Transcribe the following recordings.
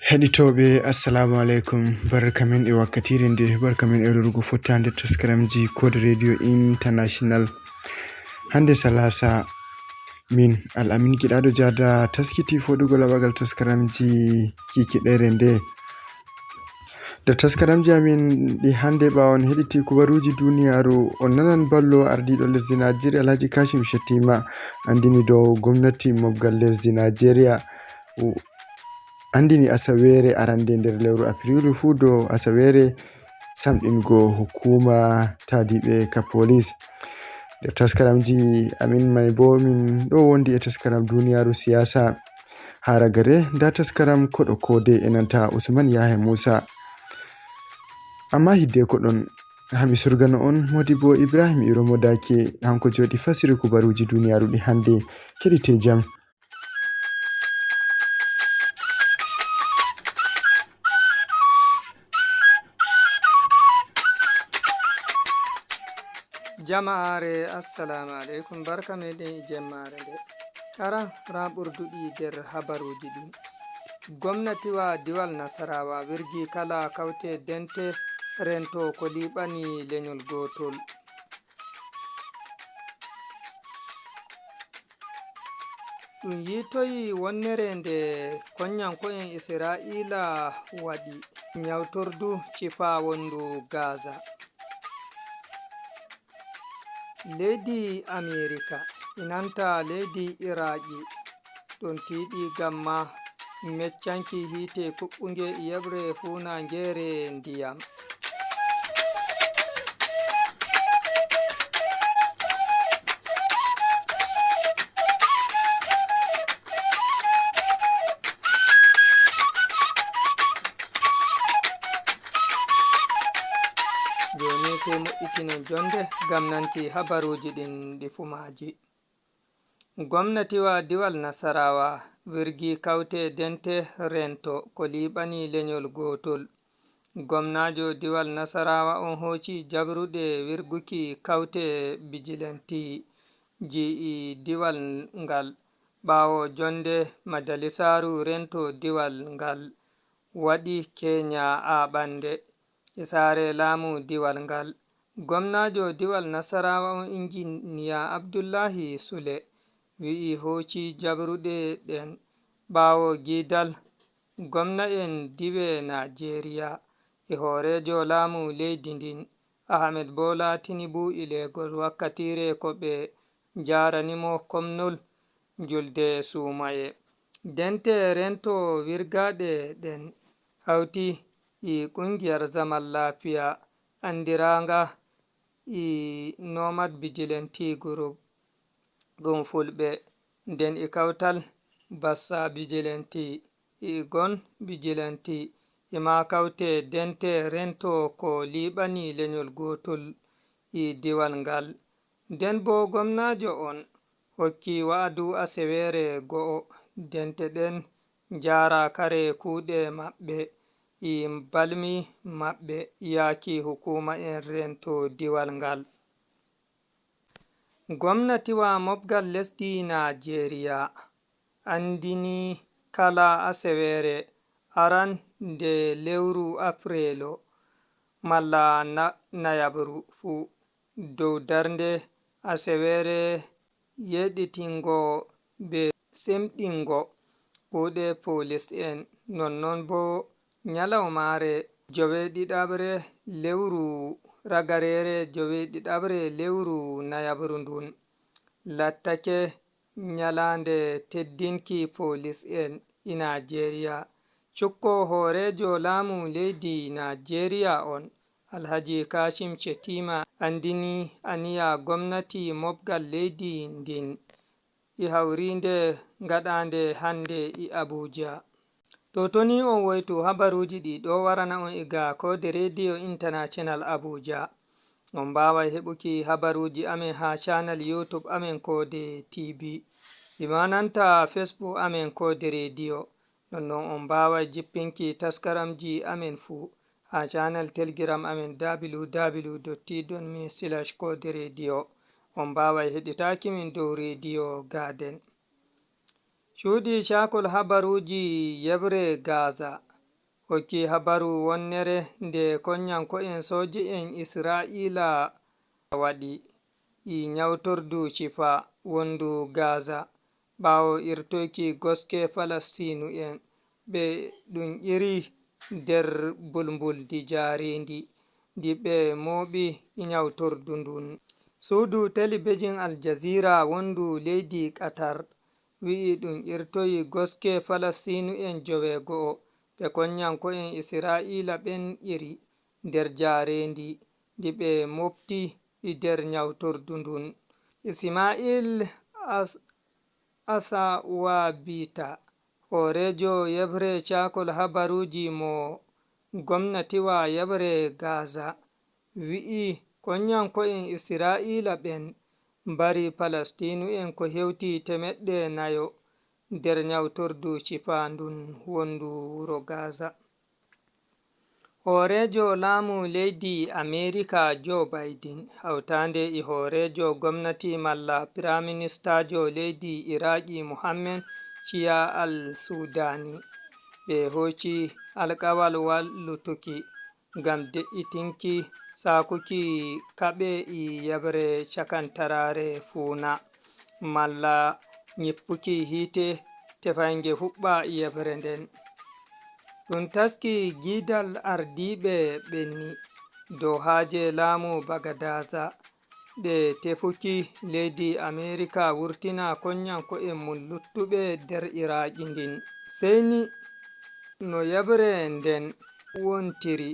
Heɗitoɓe assalamu alaikum, barkamen e wakkatire nde, barkamen e rurugo fottande taskaramji Kode Radio International. Hande Salasa min Al-Amin Giɗaɗo Jada taskiti foɗugo laɓagal taskaramji kikiɗere nde. Da taskaramji amin ɗi hande ɓawon heɗiti kubaruji duniyaru, on nanan ballo ardiɗo lesdi Najeriya Alhaji Kashim Shettima andini dow gomnati mobgal lesdi Najeriya andini asawere arande nder lewru Afrilu fu dow asawere samɗingo hukuma tadiɓe ka police. Nder taskaramji amin mai bo min ɗo wondi e taskaram duniyaru siyasa haragare, nda taskaram koɗo kode enanta Usman Yahya Musa. Amma hidde ko ɗon hami surgano on Modibo Ibrahim Iromo Dake, hanko joɗi fasiri kubaruji duniyaru ɗi hande. Keɗite jam. Jama'are assalamu alaikum, barka meɗen e jemmare nde. Aran raɓurduɗi nder habaruji ɗin. Gwamnatiwa diwal Nasarawa wirgi kala kaute dente rento ko liɓani lenyol gotol. Ɗum yitoyi wonnere nde konyanko'en Isra'ila waɗi nyautordu cifa wondu Gaza. Leydi Amerika inanta leydi Iraki ɗon tiɗi gamma meccanki hite kuɓɓunge yebre funangere ndiyam. Joni sai mo'itinen jonde gam nanki habaruji ɗin ɗi fumaji. Gwamnatiwa diwal Nasarawa wirgi kaute dente rento ko liɓani lenyol gotol. Gwamnajo diwal Nasarawa on hoci jabruɗe wirguki kaute bijilanti ji'i diwal ngal ɓawo jonde majalisaru rento diwal ngal waɗi kenya a ɓande e sare lamu diwal ngal. Gwamnajo diwal Nasarawa on injiniya Abdullahi Sule wi'i hoci jabruɗe ɗen ɓawo gidal gwamna'en diwe Najeriya e horejo lamu leydi ndin Ahmed Bola Tinubu ilegol wakkatire ko ɓe jaranimo komnol julde sumaye. Dente rento wirgaɗe ɗen hauti i ƙungiyar zaman lafiya andiranga Nomad Vigilante Group ɗum fulɓe, nden e kautal Bassa Vigilante Gon Vigilante ima kaute dente rento ko liɓani lenyol gotol diwal ngal. Nden bo gwamnajo on hokki wa'adu asewere go'o dente ɗen jara kare kuɗe maɓɓe balmi maɓɓe yaki hukuma en rento diwal ngal. Gwamnatiwa mobgal lesdi Najeriya andini kala asewere aran nde lewru Afrilu malla Nayabru fu dow darnde asewere yeɗitingo be semɗingo kuɗe police en, nonnon bo nyalawmare joweɗiɗaɓre lewru ragarere joweɗiɗaɓre lewru Nayabru ndun lattake nyalande teddinki police en i Najeriya. Cukko horejo lamu leydi Najeriya on Alhaji Kashim Shettima andini aniya gwamnati mobgal leydi ndin i haurinde gaɗande hande i Abuja. To toni on woytu habaruji ɗi ɗo warana on iga Kode Radio International Abuja. On mbawai heɓuki habaruji amen ha channel YouTube amen Kode TV imananta Facebook amen Kode Radio. Nonnon on mbawai jippinki taskaramji amen fu ha channel Telegram amen www.t.me/Kode Radio. On mbawai heɗitaki min dow Radio Garden. Cuuɗi cakol habaruji yebre Gaza hokki habaru wonnere nde konyanko'en soje'en Isra'ila waɗi nyawtordu cifa wondu Gaza ɓawo irtoki goske Falastinu'en ɓe ɗum iri nder bulbuldi jarendi ndi ɓe mooɓi nyawtordu ndun. Suudu telebijin Al Jazeera wondu leydi Qatar wi'i ɗum irtoyi goske Falastinu'en 9 ɓe konyanko'en Isra'ila ɓen iri nder jarendi ndi ɓe mofti nder nyawtordu ndun. Ismail Asawabita horejo yebre cakol habaruji mo gomnatiwa yebre Gaza wi'i konyanko'en Isra'ila ɓen mbari Falastinu'en ko hewti 400 nder nyawtordu cifandun wondu wuro Gaza. Horejo laamu leydi Amerika Joe Biden hawtande e horejo gomnati malla Firaministajo leydi Iraki Mohammed Shia al-Sudani ɓe hoci alkawal wallutuki ngam de'itinki sakuki kaɓe e yebre cakantarare fuuna malla nyippuki hite tefange huɓɓa yebre nden. Ɗum taski gidal ardiɓe ɓenni dow haaje laamu Bagadaza ɗe tefuki leydi Amerika wurtina konyanko'en mum luttuɓe nder Iraki ndin. Seyni no yebre nden wontiri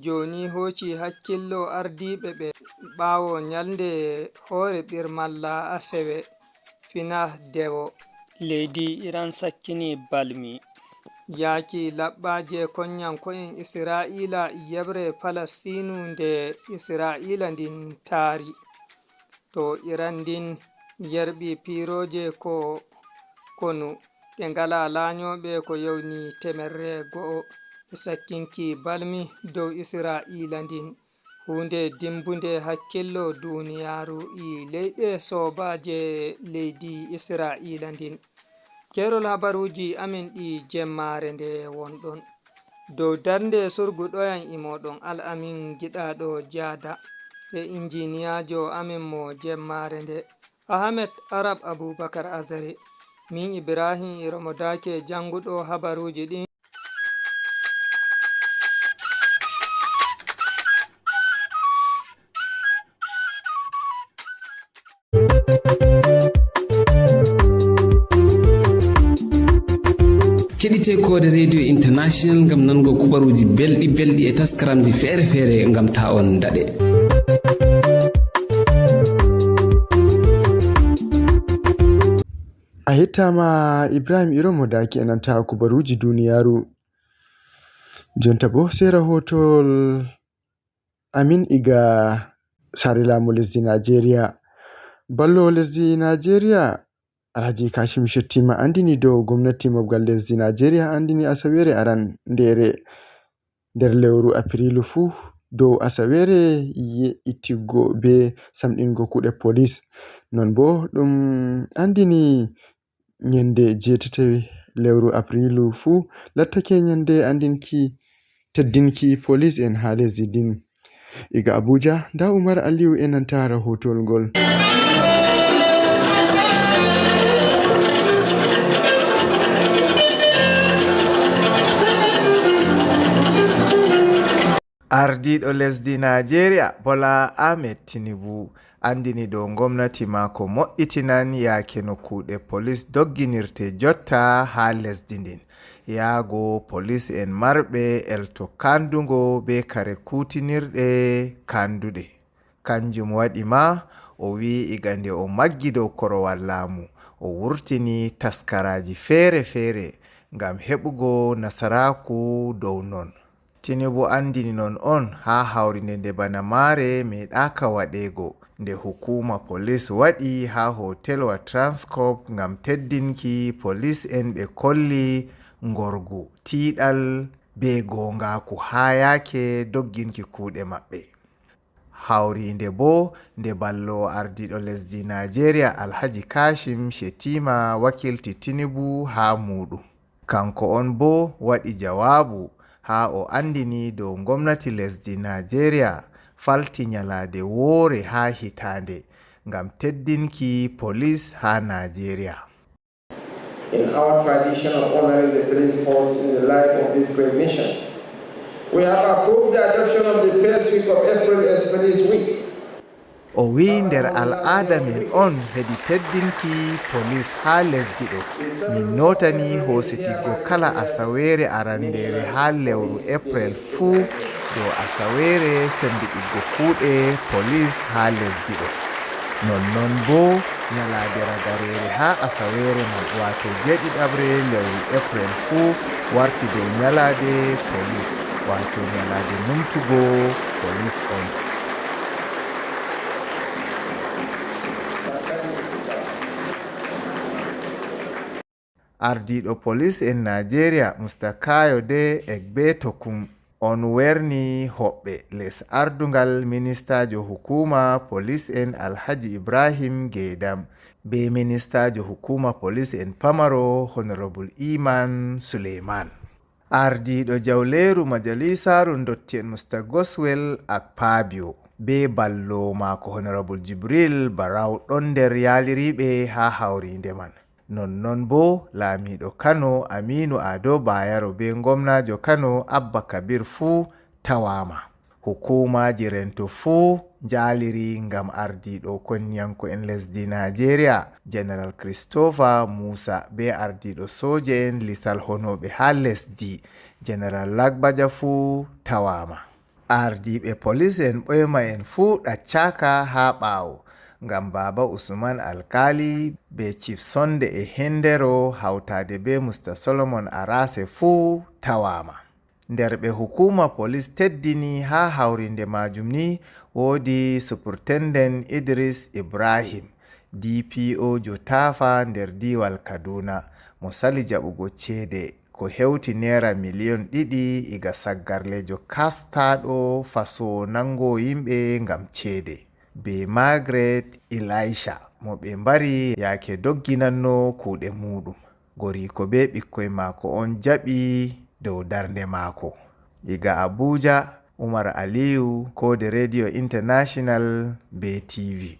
joni hoci hakkillo ardiɓe ɓe ɓawo nyalde hore ɓirmalla Asewe fina dewo leydi Iran sakkini balmi yaki laɓɓaje konyanko'en Isra'ila yebre Falastinu nde Isra'ila ndin taari to Iran ndin yerɓi piroje ko konu ɗe ngala laanyoɓe ko yawni 100 sakkinki balmi dow Isra'ila ndin hunde dimbunde hakkillo duniyaru e leyɗe sobaje leydi Isra'ila ndin. Kerol habaruji amin ɗi jemmare nde wonɗon dow darnde surguɗoyan imoɗon Al-Amin giɗaɗo Jada e injiniyajo amin mo jemmare nde Ahmed Arab Abubakar Azare. Min Ibrahim Iromodake janguɗo habaruji ɗin. keɗite kode radio international ngam nango kubaruji belɗi e taskaramji fere ngam ta on daɗe. A hettama Ibrahim Iromo Daki enanta kubaruji duniyaru. Jonta bo sai rahotol amin iga sare lamu lesdi Nigeria. Ballo lesdi Nigeria Alhaji Kashim Shettima andini dow gwamnati mobgal lesdi Nigeria andini asawere aran nder lewru Afrilu fu dow asawere ittigo be samɗingo kuɗe police. Non bo ɗum andini nyande 8 lewru Afrilu fu lattake nyande andinki teddinki police en ha lesdi din. Iga Abuja nda Umar Aliyu enanta rahotol ngol. Ardiɗo lesdi Nigeria Bola Ahmed Tinubu andini dow gomnati mako mo'itinan yake no kuɗe police dogginirte jotta ha lesdi ndin yaago police en marɓe elto kandugo be kare kutinirɗe kanduɗe. Kanjum waɗi ma o wi iga nde o maggi dow korowal laamu o wurtini taskaraji fere ngam heɓugo nasaraku dow non. Tinubu andini non on ha hawrinde nde bana mare meɗaka waɗego nde hukuma police waɗi ha hotelwa Transcorp ngam teddinki police en ɓe kolli ngorgu tiiɗal be gongaku ha yake dogginki kuuɗe maɓɓe. Hawrinde bo nde ballo ardiɗo lesdi Nigeria Alhaji Kashim Shettima wakilti Tinubu ha muɗum. Kanko on bo waɗi jawabu ha o andini dow gomnati lesdi Nigeria falti nyalade woore ha hitande ngam teddinki police ha Nigeria. In our tradition of honoring the police force in the light of this great mission, we have approved the adoption of the first week of April as Police Week. O wi nder al'ada min on hedi teddinki police ha lesdi ɗo. Min notani hositiggo kala asawere arandere ha lewru April fuu dow asawere sembiɗiggo kuuɗe police ha lesdi ɗo. Nonnon bo nyalade ragarere ha asawere man wato jeɗiɗabre lewru April fuu warti dow nyalade police wato nyalade numtugo police on. Ardiɗo police en Nigeria Mr. Kayode Egbetokum on werni hoɓɓe les ardungal ministajo hukuma police en Alhaji Ibrahim Gaidam be ministajo hukuma police en pamaro Honorable Iman Suleiman. Ardiɗo jawleru majalisaru ndottien Mr. Goswell Akpabio be ballo mako Honorable Jibril Barau ɗon nder yaliriɓe ha hawrinde man. Nonnon bo laamiɗo Kano Aminu Ado Bayero be gomnajo Kano Abba Kabir fuu tawama. Hukumaji rento fuu jaliri ngam ardiɗo konyanko en lesdi Nigeria General Christopher Musa be ardiɗo soje en lisal honoɓe ha lesdi General Lagbaja fuu tawama. Ardiɓe police en ɓoyma en fuu ɗaccaka ha ɓawo ngam Baba Usman Alkali be Chief Sonde e Hendero hawtade be Mr. Solomon Arase fuu tawama. Nder ɓe hukuma police teddini ha hawrinde majum ni wodi Superintendent Idris Ibrahim, DPO Jotafa nder diwal Kaduna mo sali jaɓugo ceede ko hewti naira million 2 iga saggarlejo kastaɗo faso nango yimɓe ngam ceede. Be Margaret Elisha mo ɓe mbari yake dogginanno kuuɗe muɗum. Goriko be ɓikkoy mako on jaɓi dow darnde mako. Diga Abuja, Umar Aliyu, Kode Radio International be TV.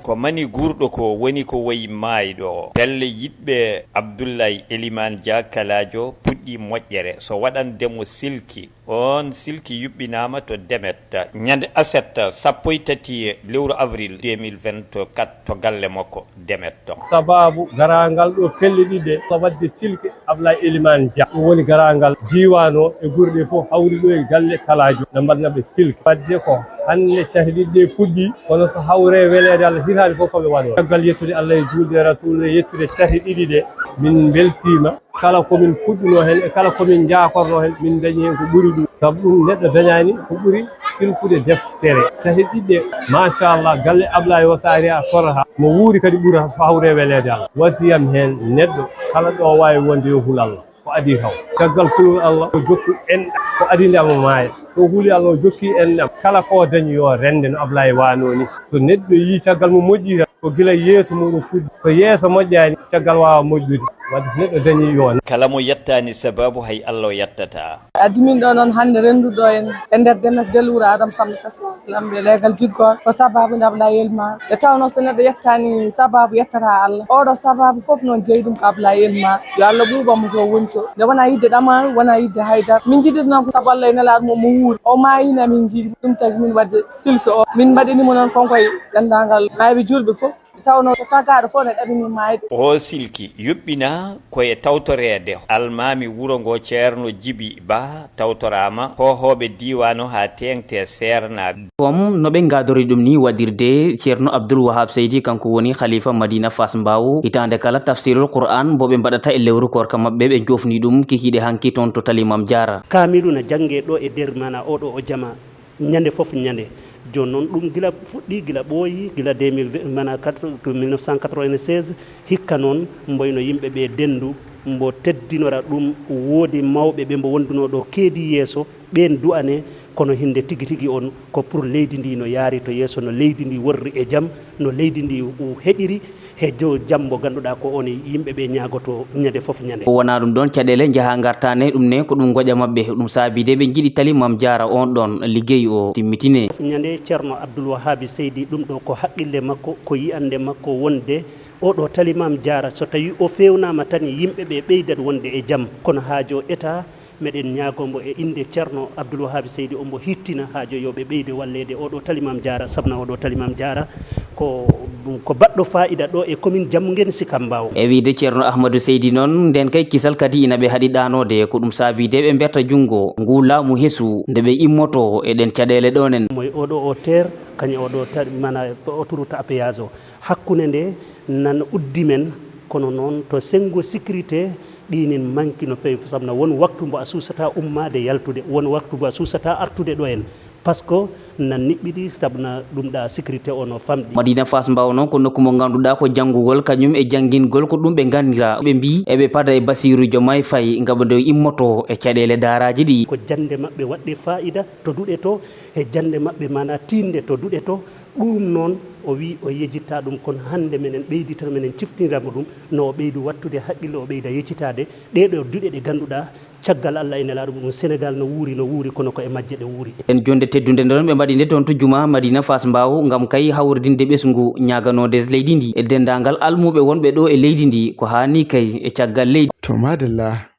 ko mani gurɗo ko woni ko wayi maayɗo pelle yiɓɓe Abdoulaye Eliman Dia Kalajo puɗɗi moƴƴere so waɗandemo silki on silki yuɓɓinama to Demet ñande aset 13 lewru avril 2024 to galle makko Demet ton sababu garangal ɗo pelle ɗiɗe ko wadde silki Abdoulaye Eliman Dia ɗum woni garangal diwano e gurɗe fof hawri ɗo e galle Kalajo no mbaɗnaɓe silki wadde ko hande cahliɗe puɗɗi kono so hawre welede Allah hitande fof koɓe waɗo caggal yettude Allah e julde Rasul yettude cahi ɗiɗi ɗe min beltima kala komin puɗɗuno hen e kala komin jakorno hen min dañi hen ko ɓuuri ɗum saabu ɗum neɗɗo dañani ko ɓuuri silkude deftere cahi ɗiɗɗe machallah galle Ablaye o sa ari a sorata mo wuuri kadi ɓuura so hawre welede Allah wasiyam hen neɗɗo kala ɗo wawi wonde yo hul Allah ko adi kaw caggal kulol Allah o jokku en ko adindemo maaya so huuli Allah o jokki en kala ko dañi yo rende no Ablaye wano ni so neɗɗo yi caggal mo moƴƴi ko gila yeeso muɗum fuɗɗi so yeeso moƴƴani caggal wawa moƴƴude wadde so neɗɗo dañi yo kala mo yettani sababu hay Allah o yettata addimin ɗo noon hande renduɗo en e nder Demet Delwuro Adama Samba Tasko lamɓe legal jiggol ko sababu nde Ablaye Elma e tawno so neɗɗo yettani sababu yettata Allah oɗo sababu foof noon jeeyi ɗum ko Ablaye Elma yo Allah ɓuuɓamo to woni to nde wona yidde ɗamani wona yidde haydara min jiɗiri noon ko saabu Allah e nelaɗo mo wuuri o mayina min jiiɗi ɗum tagi min wadde silke o min mbaɗinimo noon konkoye gandagal mayɓe julɓe fof tawno ko tagaɗo fof ne ɗaɓini mayde o silki yuɓɓina koye tawtorede almami wuro ngo ceerno Djiby Ba tawtorama hohoɓe diwano ha tengte sernaɓe kom no ɓe gadori ɗum ni waɗirde ceerno Abdoul Wahab Seydi kanko woni khalifa Madina Fass Mbaw hitande kala tafsirul Qur'an bo ɓe mbaɗata e lewru korka mabɓe ɓe jofni ɗum kikiɗe hanki toon to Talimam Diara kamilu na jangge ɗo e nder mana oɗo o jama ñande foof ñande joni noon ɗum gila fuɗɗi gila ɓooyi gila 1996 hikka noon mboyno yimɓe ɓe dendu mbo teddinora ɗum woodi mawɓe ɓe mbo wonduno ɗo keedi yeeso ɓen du'ane kono hinde tigi tigi on ko pour leydi ndi no yaari to yeeso no leydi ndi worri e jam no leydi ndi heɗiri he jambo ganduɗa ko on yimɓe ɓe ñagoto ñande foof ñande wona ɗum ɗon caɗele jaaha gartane ɗum ne ko ɗum goƴa mabɓe ɗum saabide ɓe jiiɗi tali Mame Diarra on ɗon ligguey o timmitine ñande ceerno Abdoul Wahabi Seydi ɗum ɗo ko haqqille makko ko yiyande makko wonde oɗo tali Mame Diarra so tawi o fewnama tan yimɓe ɓe ɓeydat wonde e jaam kono haajo état meɗen ñagombo e inde ceerno Abdoul Wahabi Seydi ombo hittina haajo yoɓe ɓeyde wallede oɗo tali Mame Diarra sabna oɗo tali Mame Diarra ko baɗɗo fa'ida ɗo e commune Diamguene Sicap Mbao e wiide ceerno Ahmadou Seydi noon nden kay kisal kadi ina ɓe haaɗi ɗanode ko ɗum saabide ɓe berta junggo ngu laamu heesu nde ɓe immoto e ɗen caɗele ɗonen moye oɗo o terre kañum oɗo mana autoroute à péage o hakkude nde nan uddi men kono noon to sengo sécurité ɗinin manki no fewi sabna won waktu mbo a susata ummade yaltude won waktu mbo a susata artude ɗo en par ce que nan niɓɓiɗi sabna ɗum ɗa sécurité o no famɗi Madina Fass Mbao noon ko nokku mo ganduɗa ko janggugol kañum e janguingol ko ɗum ɓe gandira ɓe mbi eɓe pada e Bassirou Diomaye Faye ngam nde immoto e caɗele daraji ɗi ko jande mabɓe waɗɗe fa'ida to duɗe to e jande mabɓe mana tinde to duɗe to ɗum noon o wi o yejjitta ɗum kono hande menen ɓeyditata menen ciftiniramo ɗum no o ɓeydu wattude haqqille o ɓeyda yeccitade ɗeɗo duɗe ɗe ganduɗa caggal Allah e nelaɗo ɗum Sénégal no wuuri kono ko e majje ɗe wuuri en jonde teddude nde ɗon ɓe mbaɗi nde toon to juma Madina Fass Mbao ngam kay hawrdinde ɓesgu ñaganode leydi ndi e dendagal almuɓe wonɓe ɗo e leydi ndi ko hani kay e caggal leydi to madalla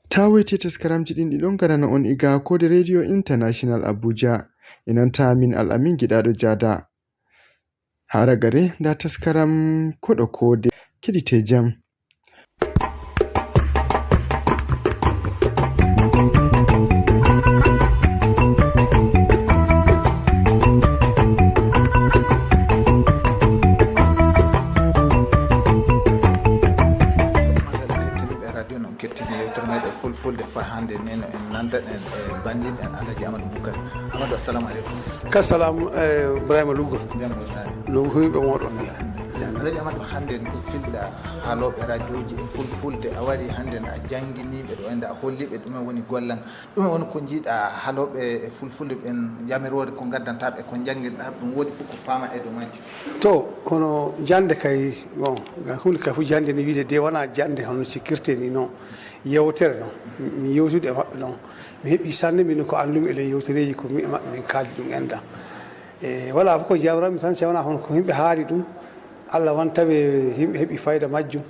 tawoyte taskaramji ɗin ɗiɗon garana on iga kode radio international Abuja inanta min Al-Amin giɗaɗo jada haragare nda taskaram koɗo kode keɗite jam fulfulde fa hande neno en nanda en e bandin en Alhaji Amadou Boukary Amadou assalamu aleykum kassalam Ibrahima Luggo no huyɓe moɗon Alhaji Amadou hande en filɗa haaloɓe radio ji e fulfulde a wari hande a jangguiniɓe ɗo ende a holliɓe ɗumen woni gollan ɗumen woni ko jiiɗa haaloɓe e fulfulde ɓen yamirode ko gaddantaɓe ko jangguirɗa ɗum woodi fof ko fama e ɗo majji to hono jande kay bon gam hunde kay fof jande ne wiide de wona jande hono sécurité ni noon yewtere noon mi yewtude e maɓɓe noon mi heeɓi sanne min ko andumi ele yewtereji ko mi e maɓɓe min kaldi ɗum enɗam e wala fof ko jawranmi tan sewona hono ko yimɓe haali ɗum Allah wantaɓe yimɓe heeɓi fayida majjum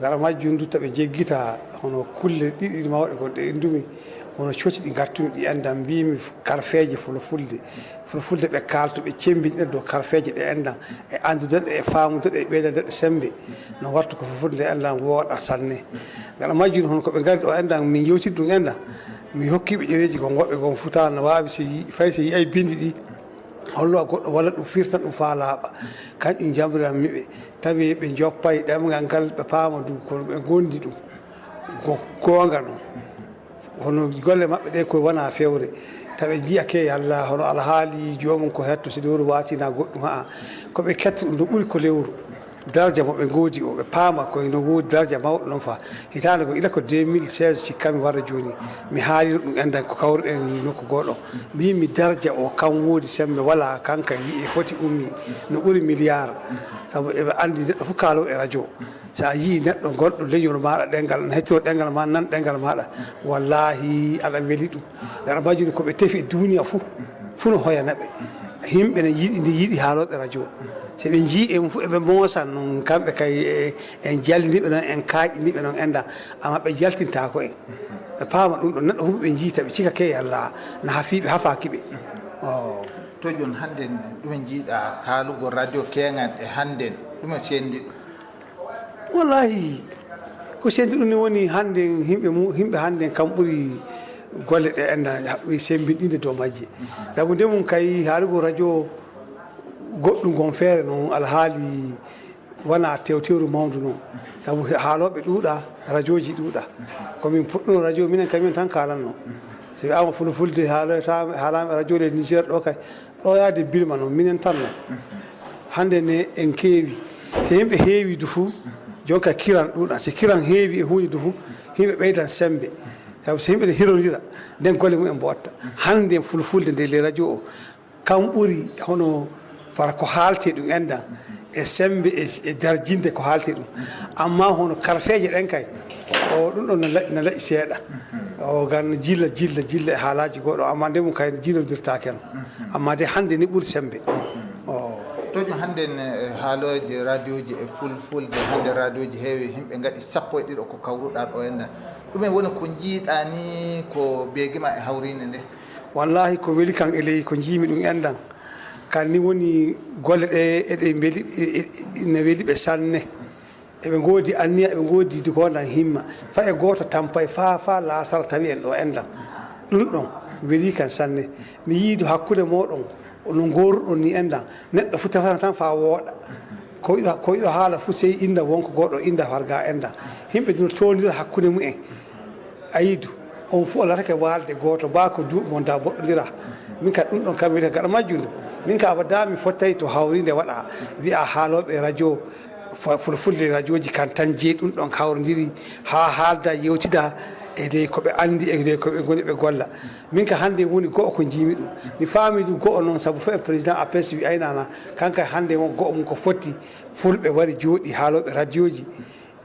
gara majjum du taɓe jeggita hono kulle ɗiɗi mawɗe gonɗe endumi hono coci ɗi gattumi ɗi endam mbimi karfeje fulfulde ɓe kalto ɓe cembinɗe dow karfeje ɗe endam e andudeɗe e famudeɗe e ɓeydadeɗe sembe no warta ko fulfulde endam wooɗa sanne gara majjum hono koɓe gari ɗo endam min yewtidi ɗum endam mi hokkiɓe ɗereji gon woɓɓe gon futa no wawi fay so yiyay bindi ɗi hollo goɗɗo walla ɗum firtan ɗum fa laaɓa kañƴum jamriranmiɓe tawi ɓe joppay ɗemgal ngal ɓe paama du kono ɓe gondi ɗum gonga ɗum hono golle maɓɓe ɗe koye wona fewre tawi jiya ke Allah hono alhaali jomum ko hetto so lewru watina goɗɗum haa koɓe ketta ɗum no ɓuuri ko lewru daraja moɓe goodi o ɓe paama koye no woodi daraja mawɗo noon fa hitande ko ila ko 2016 sikkami wara joni mi haalino ɗum endan ko kawruɗen nokku goɗo mbimi daraja o kam woodi sembe wala kanka wiye foti ummi no ɓuuri milliard saabu eɓe andi neɗɗo fof kaalo e radio sa yii neɗɗo gonɗo leñol maɗa ɗengal ne hettino ɗengal ma nan ɗengal maɗa wallahi aɗa weeli ɗum gara majjuni koɓe tefi e duniya fuu no hoyanaɓe yimɓe ne yiɗi nde yiɗi haaloɓe radio so ɓe jii en fof eɓe moosan noon kamɓe kay en jalliniɓe noon en kaaƴiniɓe noon enda amma ɓe jaltintako en ɓe paama ɗum ɗo neɗɗo fof ɓe jiita ɓe cika ke Allah no hafiɓe hafakiɓe to joni hande ɗumen jiiɗa haalugo radio keŋan e hande ɗumen sendi wallahi ko sendi ɗum ni woni hande yimɓe hande kam ɓuuri golle ɗe enda sembinɗinde dow majje saabu nde mum kay haalugo radio goɗɗum gon feere noon alhaali wona tewtewru mawdu noon sabu haaloɓe ɗuuɗa radio ji ɗuuɗa komin puɗɗuno radio minen kamin tan kalanno so wiyama fulfulde haalama radio le Niger ɗo kay ɗo yaade bilma noon minen tan noon hande ne en keewi so yimɓe heewi du fuu jonka kiran ɗuuɗa so kiran heewi e hunde du fuu yimɓe ɓeydan sembe sabu so yimɓe ne hirodira nden golle mumen mbotta hande fulfulde nde le radio o kam ɓuuri hono fara ko haalte ɗum endan e sembe e darjinde ko haalte ɗum amma hono karfeje ɗen kay o ɗum ɗon no laƴi seeɗa o gan jilla e haalaji goɗo amma nde mum kay no jilodirtake no amma de hande ni ɓuuri sembe toƴo hande haaloje radio ji e fulfulde hande radio ji heewi yimɓe gaɗi 11 ko kawruɗa ɗo enna ɗumen woni ko jiiɗa ni ko beegima e hawrinde nde wallahi ko weeli kan e ley ko jiimi ɗum endan kan ni woni golle ɗe eɗe beeli ne weeli ɓe sanne eɓe goodi anniya eɓe goodi dugondan himma fa e goto tampa e fa lasara tawi en ɗo endan ɗum ɗon weeli kan sanne mi yiido hakkude moɗon no goruɗon ni endan neɗɗo fu tefata tan fa wooɗa ko yiɗo haala fu sey inda wonko goɗo inda farga endan yimɓe dino tondira hakkude mumen a yiidu on fu o latake walde goto ba ko duuɓi mon da boɗɗodira min ka ɗum ɗon kam wiyete gaɗa majjundu min ka abada mi fottayi to hawride waɗa wiya haaloɓe radio fulfulde radio ji kan tan jeeyi ɗum ɗon hawrodiri ha haalda yewtida e ley koɓe andi e ley koɓe goni ɓe golla min ka hande woni go'o ko jiimi ɗum mi faami ɗum go'o noon saabu fo e président APS wi aynana kanka hande mo go'o mum ko fotti fulɓe wari jooɗi haaloɓe radio ji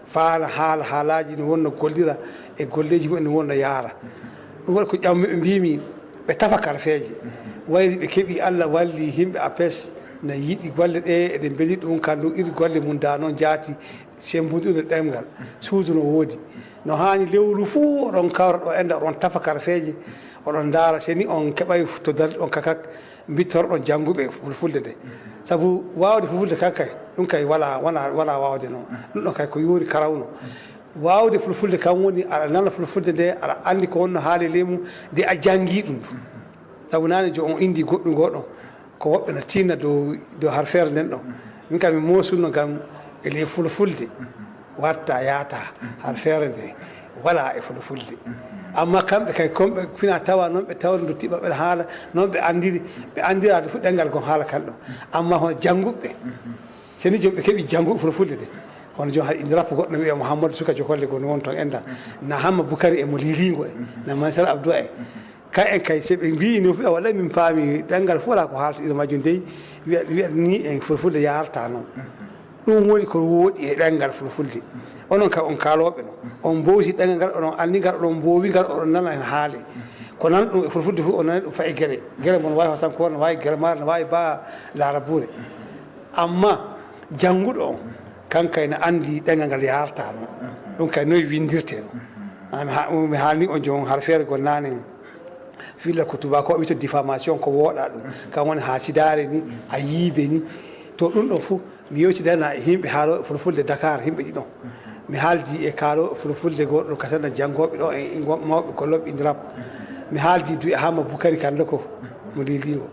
faala haala haalaji no wonno gollira e golleji mumen no wonno yaara ɗum waɗi ko ƴammi ɓe mbimi ɓe tafa karfeje wayri ɓe keeɓi Allah walli yimɓe APS no yiɗi golle ɗe eɗen beeli ɗum kandu iri golle mum da noon jaati sembudude ɗemgal suudu no woodi no hani lewru fuu oɗon kawra ɗo enda oɗon tafa karfeje oɗon daara seni on keɓay to dari ɗon kakak bittorɗon jannguɓe fulfulde nde sabu wawde fulfulde kakkay ɗum kay wala wawde noon ɗum ɗon kay ko yoori karawno wawde fulfulde kam woni aɗa nana fulfulde nde aɗa andi ko wonno haali leymu nde a janngui ɗum sabu nane jo on indi goɗɗum goɗon ko woɓɓe no tinna dow harfere nden ɗon min kam mi mosulno kam e ley fulfulde watta yaata harfere nde wala e fulfulde amma kamɓe kay komɓe fina tawa noon ɓe tawri dotti maɓɓe haala noon ɓe andirade fu ɗengal gon haala kan ɗon amma hono jannguɓe seni jom ɓe keeɓi jannguɓe fulfulde de hono joni haɗa indi rappo goɗɗo wiya Mouhamadou Suka Jokolle goni won toon enda na Hamma Boukary e mo liringo e na Mansara Abdou e ka en kay so ɓe mbi no fu wallahi min paami ɗengal fof wala ko haalta ina majjum dey wiya ni en fulfulde yarata noon ɗum woni ko wooɗi e ɗengal fulfulde onon kay on kaaloɓe no on bowti ɗengal ngal oɗon anndi ngal oɗon mboowi ngal oɗon nana hen haale ko nan ɗum e fulfulde fof o nani ɗum fayi guere mon wawi hosanko no wawi guere maare no wawi ba laarabuure amma jannguɗo on kankay ne anndi ɗengal ngal yarta noon ɗum kay noyi windirte no mi haalni on jon harfere gol nane filla ko tubako wiyto diffamation ko wooɗa ɗum kam woni ha sidare ni a yiibe ni to ɗum ɗon fof mi yewtidana e yimɓe haaloɓe fulfulde Dakar yimɓe ɗiɗon mi haaldi e kaaloɓe fulfulde goɗɗo kasana janngoɓe ɗo e mawɓe golloɓe INDRAP mi haaldi du e Hamma Boukary kande ko mo lilingo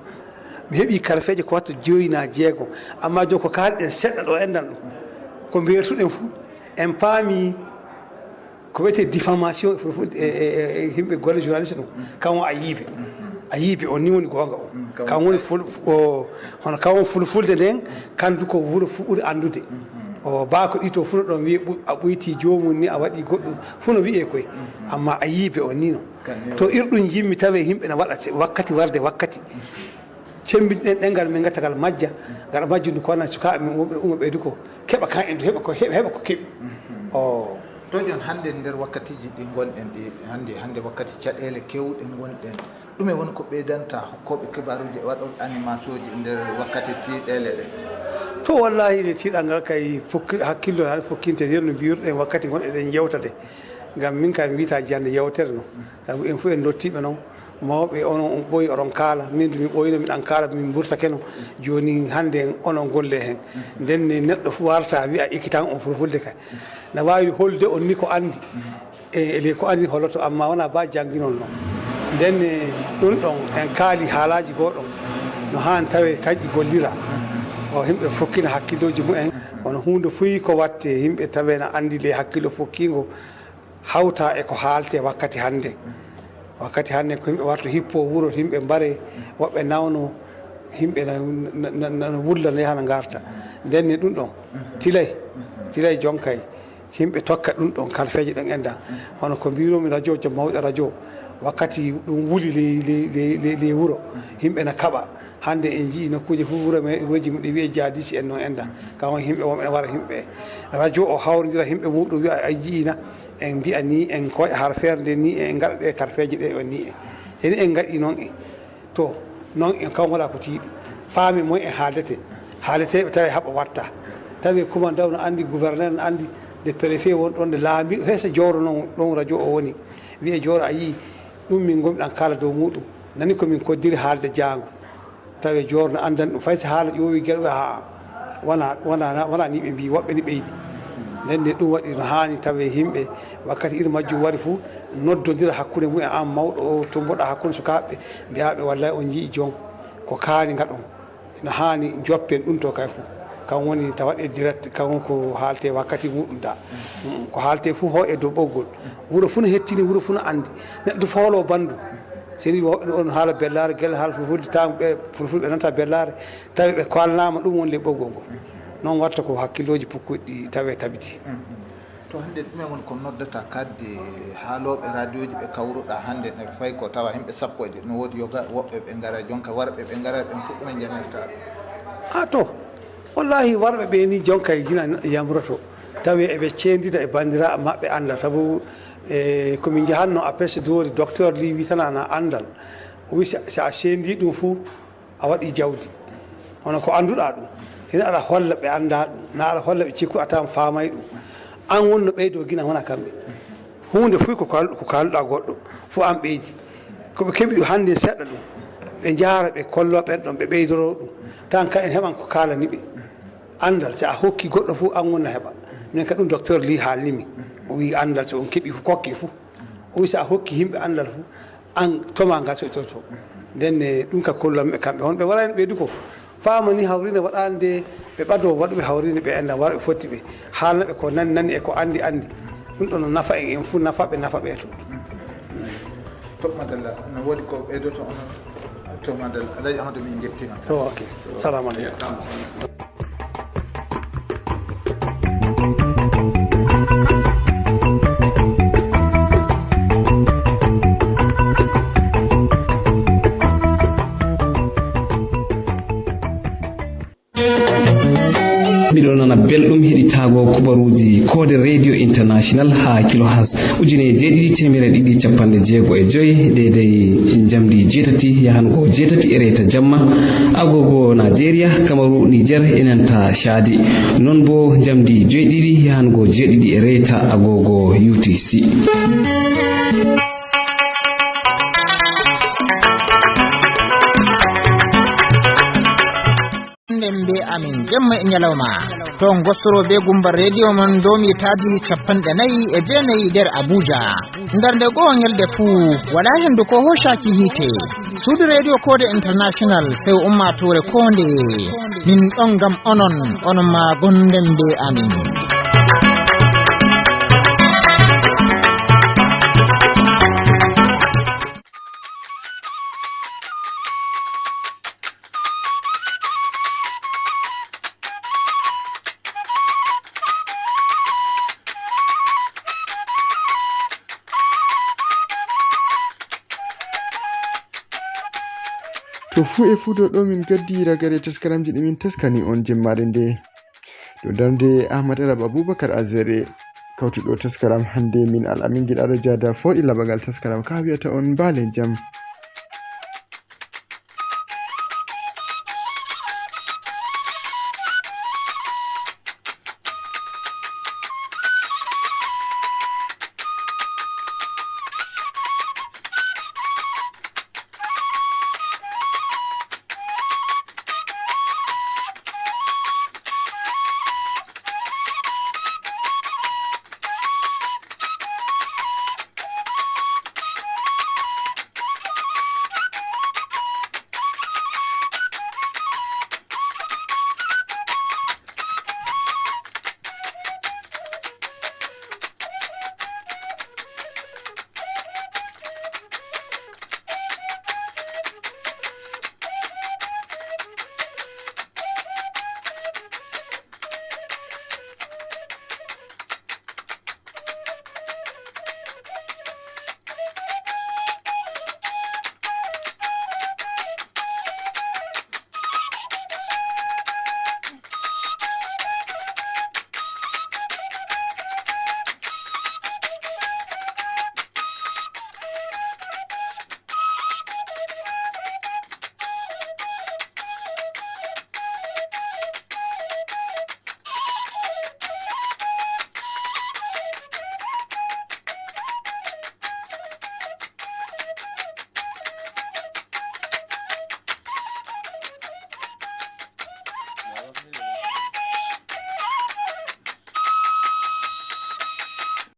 mi heeɓi karfeje ko watta 9 amma joni ko kalɗen seɗɗa ɗo endan ɗum ko mbiyertuɗen fuu en paami ko wiyete diffamation e fulfulde e yimɓe golle journaliste ɗum kam won a yiibe on ni woni gonga o kam woni hono kam won fulfulde nden kandu ko wuuro fu ɓuuri andude o baako ɗi to fu no ɗon wiye a ɓoyti jomum ni a waɗi goɗɗum fu no wiye koye amma a yiibe on ni noon to irɗum jimmi tawe yimɓe ne waɗa wakkati warde wakkati cembinɗen ɗengal min gattagal majja gaɗa majjudu ko wonan sukaɓe min uma ɓeydu ko keɓa kan en heɓa ko keeɓi o to jon hannde nder wakkatiji ɗi gonɗen ɗi hannde wakkati caɗele kewɗe gonɗen ɗume woni ko ɓeydanta hokkoɓe kibaruji e waɗoɓe animation ji nder wakkati tiiɗele ɗe to wallahi nde tiiɗal ngal kay hakkillo hade fokkinte nden no mbiyruɗen wakkati gonɗeɗen yewtade ngam min kay mi wiyata jiyande yewtere no sabu en fof en dottiɓe noon mawɓe onon on ɓooyi oɗon kaala min mi ɓooyino miɗan kaala min burtake no joni hannde onon golle hen ndenne neɗɗo fof warta wiya ikkitan on fulfulde kay ne wawi holde on ni ko andi e ley ko andi holoto amma wona ba jangguinol noon ndenne ɗum ɗon en kaali haalaji goɗon no hani tawe kaƴƴi gollira o yimɓe fokkina hakkilloji mumen hono hunde fuyi ko watte yimɓe tawe na andi ley hakkillo fokkingo hawta e ko haalte wakkati hannde ko yimɓe warto hippo wuuro yimɓe mbare woɓɓe nawno yimɓe no wulla no yaha no garta ndenne ɗum ɗon tilay jonkay himɓe tokka ɗum ɗon kalfeje ɗen enda hono ko mbiromi radio jo mawɗe radio wakkati ɗum wuli ley wuro himɓe na kaɓa hande en jii nokkuje fof wuroji muɗe wiye jadisi en noon enda kawon himɓe wonɓe wara himɓe radio o hawrodira himɓe muɗum wiya a jiina en mbiya ni en koƴa har ferde ni en gaɗa ɗe karfeje ɗe on ni seni en gaɗi noon to noon en kam waɗa ko tiiɗi faami moy e haaldeteɓe tawi haɓa watta tawi commandant no andi gouverneur no andi de préfet won ɗon de laambi hesa jowro noon ɗon radio o woni wiye jowro a yii ɗum min gomɗan kala dow muɗum nani komin koddiri haalde jango tawi jowro no andan ɗum fayso haala ƴowi gueɗe ha wona ni ɓe mbi woɓɓe ni ɓeydi nden nde ɗum waɗi no hani tawi yimɓe wakkati iri majjum wari fuu noddodira hakkude mumen an mawɗo o to mboɗa hakkude sukaɓe mbiyaɓe wallay on jii joom ko kaani gaɗon no hani joppen ɗum to kay fuu kan woni tawaɗe direct kan ko haalte wakkati muɗum da ko haalte fuu ho e dow ɓoggol wuuro fuu no hettini wuuro fuu no andi neɗɗo foolo bandu seni woɓɓe on haala bellare guelle haala fulfulde taw ɓe fulfulɓe nanta bellare tawi ɓe kalnama ɗum woni le ɓoggol ngol noon watta ko hakkilloji pukkuɗi ɗi tawe tabiti to hande ɗumen woni ko noddata kadde haaloɓe radio ji ɓe kawruɗa hande ne fayi ko tawa yimɓe sappo e no woodi yoga woɓɓe ɓe ngara jonka warɓe ɓe ngara ɓen fof ɗumen jamirta a to wallahi warɓe ɓe ni jonka e gina yamroto tawi eɓe cendida e bandiraɓe maɓɓe andal sabu komin jahanno apes dori docteur li witanana andal o wi so a sendi ɗum fuu a waɗi jawdi hono ko anduɗa ɗum seni aɗa holla ɓe anda ɗum na aɗa holla ɓe cikku a tawan famay ɗum an wonno ɓeydo gina wona kamɓe hunde fuy ko kaluɗa goɗɗo fo an ɓeydi koɓe keeɓi hande seɗɗa ɗum ɓe jaara ɓe kollo ɓen ɗon ɓe ɓeydoro ɗum tan ka en heɓan ko kalani ɓe andal so a hokki goɗɗo fo an wonna heɓa min ka ɗum docteur li haalnimi o wi andal so on keeɓi kokki fo o wi so a hokki yimɓe andal fo an toma gaso to nden ɗum ka kollanɓe kamɓe honɓe waɗani ɓeydu ko faama ni hawrinde waɗande ɓe ɓado waɗuɓe hawrinde ɓe enda warɓe fotti ɓe haalnaɓe ko nani e ko andi ɗum ɗon no nafa en fuu nafa ɓe to to madalla no woodi ko ɓeydoto on to madalla alaji amadou min jettima to ok salamu aleykum miɗo nana belɗum heɗitago kubaruji kode radio international ha kilohas 7,295 deydey jamdi 7 yahango 7 e reta jamma agogo nigeria kamaru niger enanta chadi non bo jamdi 7 yahango 7 e reta agogo utc be amin jemma e nyalawma ton gostoro be gumbar radio man domi tabi 49 der Abuja ndarde gonyelde fu wala hendu ko hoshaki hite sudu radio code international sai ummatore konde min don gam onon ma gondem be amin to fuu e fuu ɗo min gaddi ragare taskaramji ɗi min taskani on jemmare nde ɗo darde ahmad arab aboubacar azere kawtuɗo taskaram hande min alamin giɗaɗo jada foɗi laɓagal taskaram ka wiyata on baale jam.